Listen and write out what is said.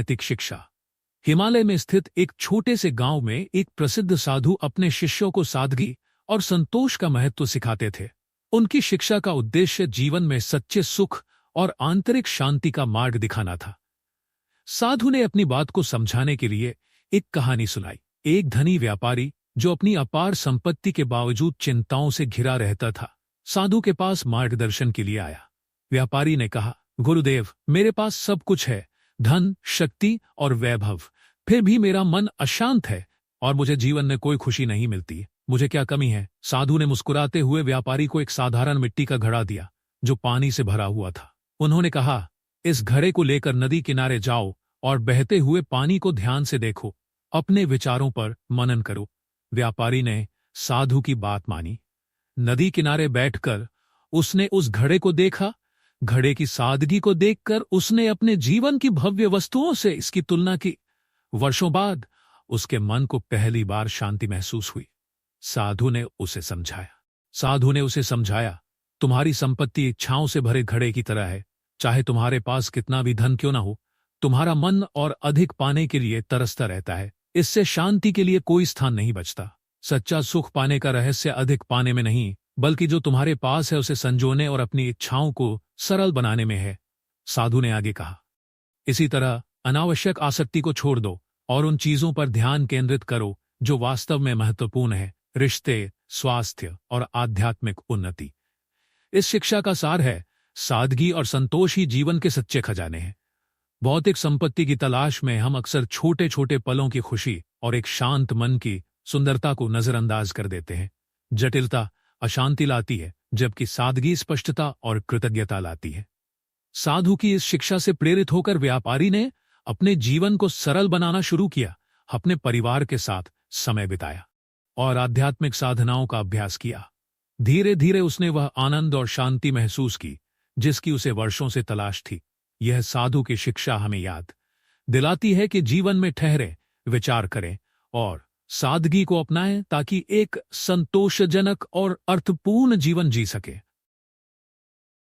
नैतिक शिक्षा। हिमालय में स्थित एक छोटे से गांव में एक प्रसिद्ध साधु अपने शिष्यों को सादगी और संतोष का महत्व सिखाते थे। उनकी शिक्षा का उद्देश्य जीवन में सच्चे सुख और आंतरिक शांति का मार्ग दिखाना था। साधु ने अपनी बात को समझाने के लिए एक कहानी सुनाई। एक धनी व्यापारी जो अपनी अपार संपत्ति के बावजूद चिंताओं से घिरा रहता था, साधु के पास मार्गदर्शन के लिए आया। व्यापारी ने कहा, गुरुदेव, मेरे पास सब कुछ है, धन, शक्ति और वैभव, फिर भी मेरा मन अशांत है और मुझे जीवन में कोई खुशी नहीं मिलती। मुझे क्या कमी है? साधु ने मुस्कुराते हुए व्यापारी को एक साधारण मिट्टी का घड़ा दिया जो पानी से भरा हुआ था। उन्होंने कहा, इस घड़े को लेकर नदी किनारे जाओ और बहते हुए पानी को ध्यान से देखो, अपने विचारों पर मनन करो। व्यापारी ने साधु की बात मानी। नदी किनारे बैठकर उसने उस घड़े को देखा। घड़े की सादगी को देखकर उसने अपने जीवन की भव्य वस्तुओं से इसकी तुलना की। वर्षों बाद उसके मन को पहली बार शांति महसूस हुई। साधु ने उसे समझाया, तुम्हारी संपत्ति इच्छाओं से भरे घड़े की तरह है। चाहे तुम्हारे पास कितना भी धन क्यों ना हो, तुम्हारा मन और अधिक पाने के लिए तरसता रहता है। इससे शांति के लिए कोई स्थान नहीं बचता। सच्चा सुख पाने का रहस्य अधिक पाने में नहीं, बल्कि जो तुम्हारे पास है उसे संजोने और अपनी इच्छाओं को सरल बनाने में है। साधु ने आगे कहा, इसी तरह अनावश्यक आसक्ति को छोड़ दो और उन चीजों पर ध्यान केंद्रित करो जो वास्तव में महत्वपूर्ण है, रिश्ते, स्वास्थ्य और आध्यात्मिक उन्नति। इस शिक्षा का सार है, सादगी और संतोष ही जीवन के सच्चे खजाने हैं। भौतिक संपत्ति की तलाश में हम अक्सर छोटे छोटे पलों की खुशी और एक शांत मन की सुंदरता को नजरअंदाज कर देते हैं। जटिलता अशांति लाती है, जबकि सादगी स्पष्टता और कृतज्ञता लाती है। साधु की इस शिक्षा से प्रेरित होकर व्यापारी ने अपने जीवन को सरल बनाना शुरू किया, अपने परिवार के साथ समय बिताया और आध्यात्मिक साधनाओं का अभ्यास किया। धीरे धीरे उसने वह आनंद और शांति महसूस की जिसकी उसे वर्षों से तलाश थी। यह साधु की शिक्षा हमें याद दिलाती है कि जीवन में ठहरें, विचार करें और सादगी को अपनाएं ताकि एक संतोषजनक और अर्थपूर्ण जीवन जी सके।